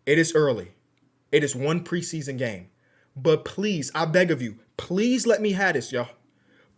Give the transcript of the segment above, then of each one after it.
It is early. It is one preseason game. But please, I beg of you, please let me have this, y'all.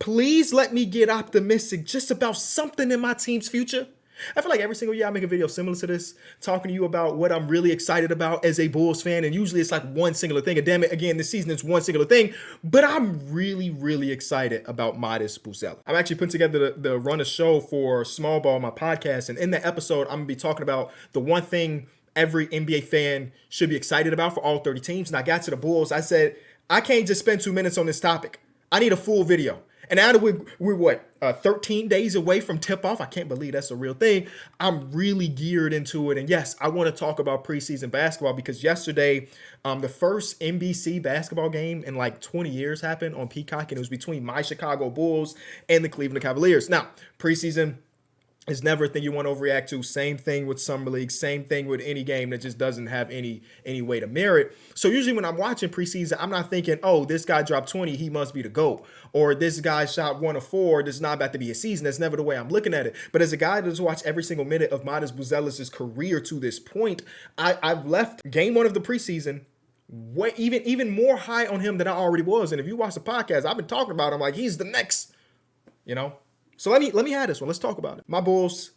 Please let me get optimistic just about something in my team's future. I feel like every single year I make a video similar to this, talking to you about what I'm really excited about as a Bulls fan. And usually it's like one singular thing. And damn it, again, this season it's one singular thing. But I'm really, really excited about Midas Buzelis. I'm actually putting together the run a show for Small Ball, my podcast. And in that episode, I'm going to be talking about the one thing every NBA fan should be excited about for all 30 teams. And I got to the Bulls. I said, I can't just spend 2 minutes on this topic. I need a full video. And now that we're 13 days away from tip-off, I can't believe that's a real thing. I'm really geared into it. And yes, I want to talk about preseason basketball because yesterday, the first NBC basketball game in like 20 years happened on Peacock, and it was between my Chicago Bulls and the Cleveland Cavaliers. Now, preseason is never a thing you want to overreact to. Same thing with Summer League. Same thing with any game that just doesn't have any way to merit. So usually when I'm watching preseason, I'm not thinking, oh, this guy dropped 20, he must be the GOAT. Or this guy shot 1 of 4, this is not about to be a season. That's never the way I'm looking at it. But as a guy that's watched every single minute of Midas Buzelis' career to this point, I've left game 1 of the preseason even more high on him than I already was. And if you watch the podcast, I've been talking about him like he's the next, So let me have this one. Let's talk about it. My Bulls,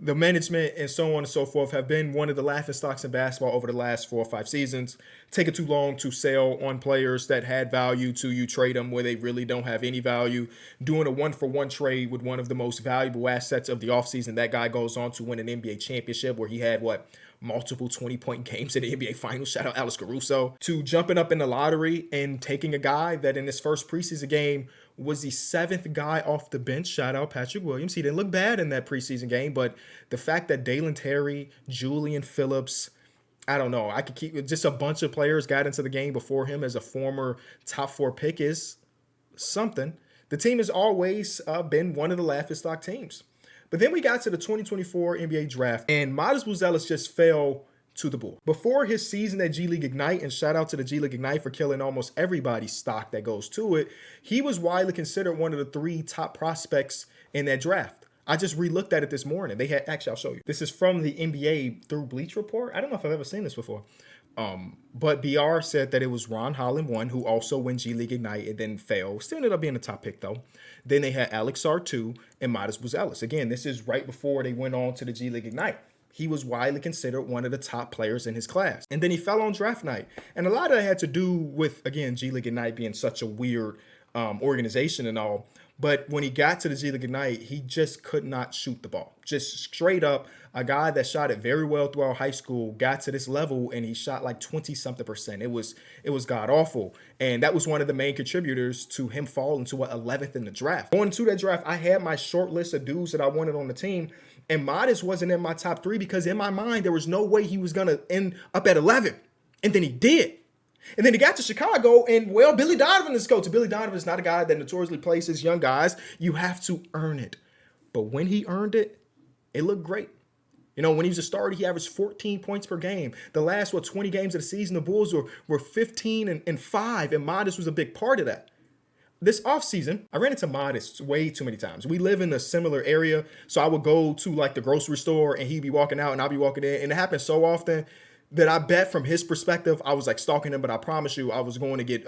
the management, and so on and so forth have been one of the laughing stocks in basketball over the last 4 or 5 seasons. Taking too long to sell on players that had value to you trade them where they really don't have any value. Doing a 1-for-1 trade with one of the most valuable assets of the offseason. That guy goes on to win an NBA championship where he had multiple 20-point games in the NBA Finals. Shout out Alex Caruso. To jumping up in the lottery and taking a guy that in his first preseason game was the 7th guy off the bench. Shout out Patrick Williams. He didn't look bad in that preseason game, but the fact that Dalen Terry, Julian Phillips, I don't know, I could keep just a bunch of players got into the game before him as a former top 4 pick is something. The team has always been one of the laughingstock teams. But then we got to the 2024 NBA draft, and Midas Buzelis just fell to the Bulls. Before his season at G League Ignite, and shout out to the G League Ignite for killing almost everybody's stock that goes to it, he was widely considered one of the 3 top prospects in that draft. I just re-looked at it this morning. Actually, I'll show you. This is from the NBA through Bleacher Report. I don't know if I've ever seen this before. But BR said that it was Ron Holland 1, who also went G League Ignite and then fell. Still ended up being the top pick, though. Then they had Alex Sarr 2 and Midas Buzelis. Again, this is right before they went on to the G League Ignite. He was widely considered one of the top players in his class. And then he fell on draft night. And a lot of that had to do with, again, G League Ignite being such a weird organization and all. But when he got to the G League Ignite, he just could not shoot the ball. Just straight up, a guy that shot it very well throughout high school got to this level and he shot like 20-something%. It was god awful. And that was one of the main contributors to him falling to 11th in the draft. Going to that draft, I had my short list of dudes that I wanted on the team. And Midas wasn't in my top 3 because in my mind, there was no way he was going to end up at 11. And then he did. And then he got to Chicago, and, Billy Donovan is coach. Billy Donovan is not a guy that notoriously places young guys. You have to earn it. But when he earned it, it looked great. When he was a starter, he averaged 14 points per game. The last, 20 games of the season, the Bulls were 15 and 5, and Midas was a big part of that. This offseason, I ran into Midas way too many times. We live in a similar area, so I would go to like the grocery store, and he'd be walking out, and I'd be walking in, and it happened so often that I bet from his perspective, I was like stalking him, but I promise you I was going to get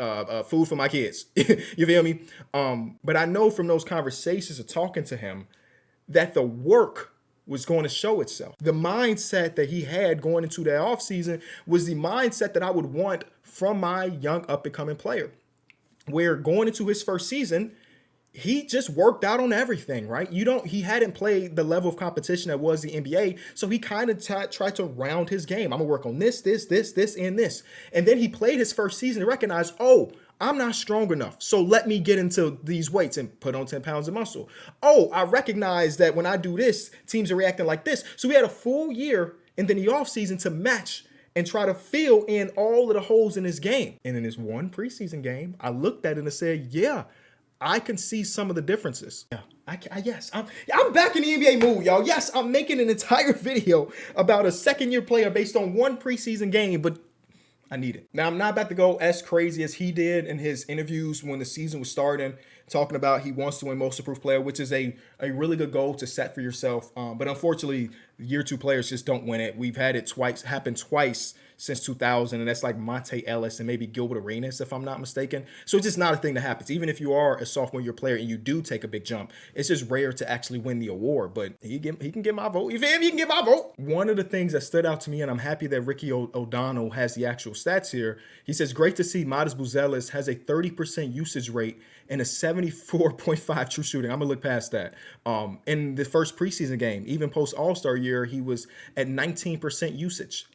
food for my kids. You feel me? But I know from those conversations of talking to him that the work was going to show itself. The mindset that he had going into that offseason was the mindset that I would want from my young up-and-coming player, where going into his first season, he just worked out on everything, right? He hadn't played the level of competition that was the NBA, so he kind of tried to round his game. I'm gonna work on this, and this. And then he played his first season and recognized, oh, I'm not strong enough, so let me get into these weights and put on 10 pounds of muscle. Oh, I recognize that when I do this, teams are reacting like this. So we had a full year and then the offseason to match and try to fill in all of the holes in his game. And in his one preseason game, I looked at it and said, yeah, I can see some of the differences. Yeah, I'm back in the NBA mood, y'all. Yes, I'm making an entire video about a second-year player based on one preseason game, but I need it. Now, I'm not about to go as crazy as he did in his interviews when the season was starting, talking about he wants to win Most Improved Player, which is a really good goal to set for yourself. But unfortunately, year 2 players just don't win it. We've had it happen twice since 2000, and that's like Monte Ellis and maybe Gilbert Arenas, if I'm not mistaken. So it's just not a thing that happens. Even if you are a sophomore year player and you do take a big jump, it's just rare to actually win the award. But he can get my vote. You feel me? He can get my vote. One of the things that stood out to me, and I'm happy that Ricky O'Donnell has the actual stats here. He says, great to see Modest Buzelis has a 30% usage rate and a 74.5 true shooting. I'm gonna look past that. In the first preseason game, even post All-Star year, he was at 19% usage.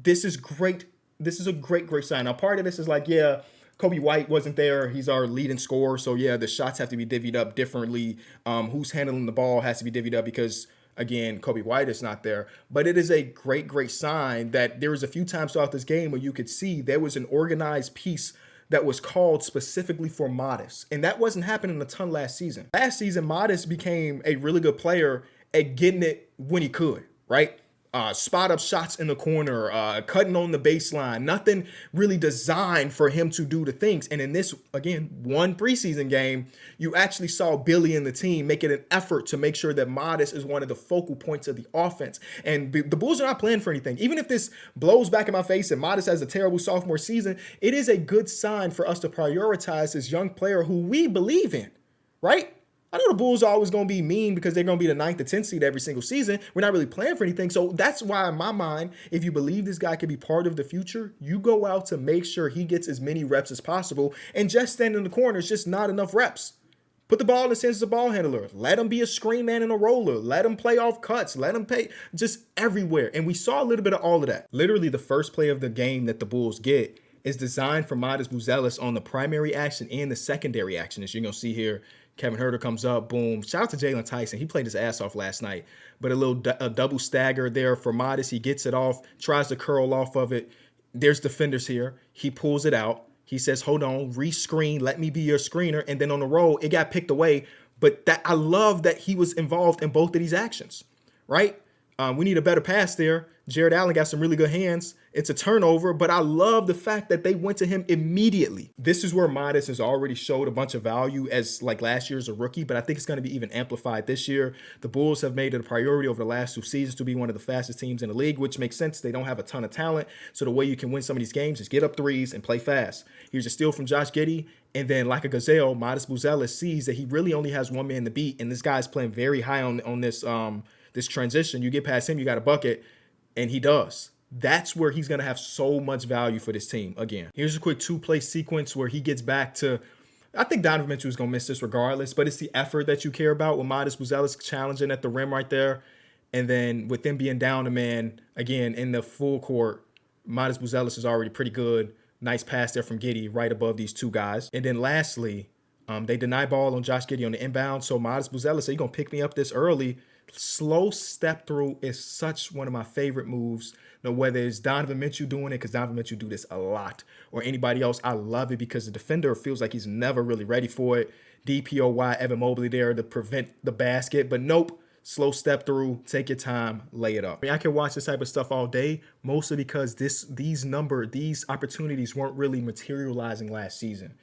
This is great. This is a great sign. Now, part of this is like, yeah, Kobe White wasn't there. He's our leading scorer. So, yeah, the shots have to be divvied up differently. Who's handling the ball has to be divvied up because, again, Kobe White is not there. But it is a great sign that there was a few times throughout this game where you could see there was an organized piece that was called specifically for Modest. And that wasn't happening a ton last season. Last season, Modest became a really good player at getting it when he could, right? Spot up shots in the corner, cutting on the baseline, nothing really designed for him to do the things. And in this, again, one preseason game, you actually saw Billy and the team make it an effort to make sure that Modest is one of the focal points of the offense. And the Bulls are not playing for anything. Even if this blows back in my face and Modest has a terrible sophomore season, it is a good sign for us to prioritize this young player who we believe in, right? I know the Bulls are always going to be mean because they're going to be the 9th or 10th seed every single season. We're not really playing for anything. So that's why, in my mind, if you believe this guy could be part of the future, you go out to make sure he gets as many reps as possible. And just standing in the corner is just not enough reps. Put the ball in the hands of the ball handler. Let him be a screen man and a roller. Let him play off cuts. Let him pay just everywhere. And we saw a little bit of all of that. Literally, the first play of the game that the Bulls get is designed for Modest Buzelis on the primary action and the secondary action. As you're going to see here, Kevin Huerter comes up, boom. Shout out to Jalen Tyson. He played his ass off last night. But a double stagger there for Modest. He gets it off, tries to curl off of it. There's defenders here. He pulls it out. He says, hold on, re-screen, let me be your screener. And then on the roll, it got picked away. But I love that he was involved in both of these actions, right? We need a better pass there. Jared Allen got some really good hands. It's a turnover, but I love the fact that they went to him immediately. This is where Modest has already showed a bunch of value as like last year as a rookie, but I think it's going to be even amplified this year. The Bulls have made it a priority over the last 2 seasons to be one of the fastest teams in the league, which makes sense. They don't have a ton of talent. So the way you can win some of these games is get up threes and play fast. Here's a steal from Josh Giddey. And then like a gazelle, Modest Buzelis sees that he really only has one man to beat. And this guy's playing very high on this this transition. You get past him, you got a bucket, and he does. That's where he's going to have so much value for this team. Again, here's a quick 2-play sequence where he gets back to, I think Donovan Mitchell is going to miss this regardless, but it's the effort that you care about with Modest Buzelis challenging at the rim right there. And then with them being down a man, again, in the full court, Modest Buzelis is already pretty good. Nice pass there from Giddey right above these two guys. And then lastly, they deny ball on Josh Giddey on the inbound. So Modest Buzelis said, you're going to pick me up this early. Slow step through is such one of my favorite moves. Now, whether it's Donovan Mitchell doing it, because Donovan Mitchell do this a lot, or anybody else, I love it because the defender feels like he's never really ready for it. DPOY, Evan Mobley there to prevent the basket, but nope. Slow step through, take your time, lay it up. I mean, I can watch this type of stuff all day, mostly because these opportunities weren't really materializing last season.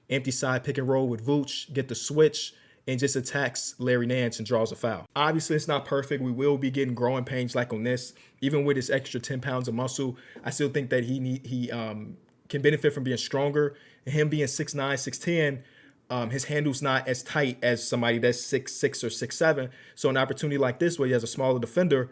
Empty side pick and roll with Vooch, get the switch, and just attacks Larry Nance and draws a foul. Obviously, it's not perfect. We will be getting growing pains like on this. Even with his extra 10 pounds of muscle, I still think that he can benefit from being stronger. And him being 6'9", 6'10", his handle's not as tight as somebody that's 6'6" or 6'7". So an opportunity like this where he has a smaller defender,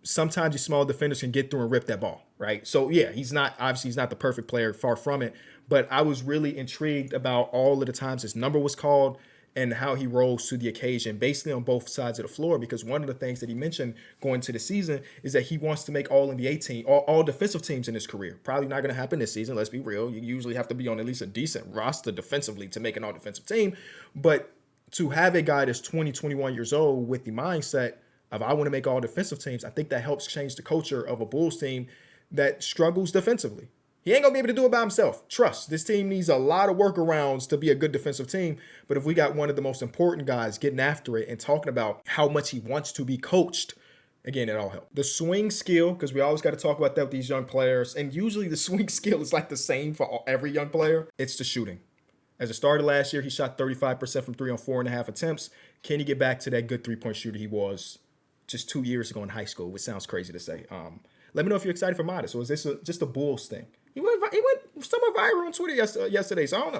sometimes these small defenders can get through and rip that ball, right? So yeah, he's not the perfect player, far from it. But I was really intrigued about all of the times his number was called and how he rose to the occasion, basically on both sides of the floor, because one of the things that he mentioned going into the season is that he wants to make all-NBA team, all defensive teams in his career. Probably not going to happen this season, let's be real. You usually have to be on at least a decent roster defensively to make an all-defensive team. But to have a guy that's 20, 21 years old with the mindset of I want to make all defensive teams, I think that helps change the culture of a Bulls team that struggles defensively. He ain't going to be able to do it by himself. Trust, this team needs a lot of workarounds to be a good defensive team. But if we got one of the most important guys getting after it and talking about how much he wants to be coached, again, it all helps. The swing skill, because we always got to talk about that with these young players. And usually the swing skill is like the same for every young player. It's the shooting. As a starter last year, he shot 35% from 3 on 4.5 attempts. Can he get back to that good three-point shooter he was just 2 years ago in high school, which sounds crazy to say. Let me know if you're excited for Modest, or is this just a Bulls thing? He went somewhat viral on Twitter yesterday, so I don't know.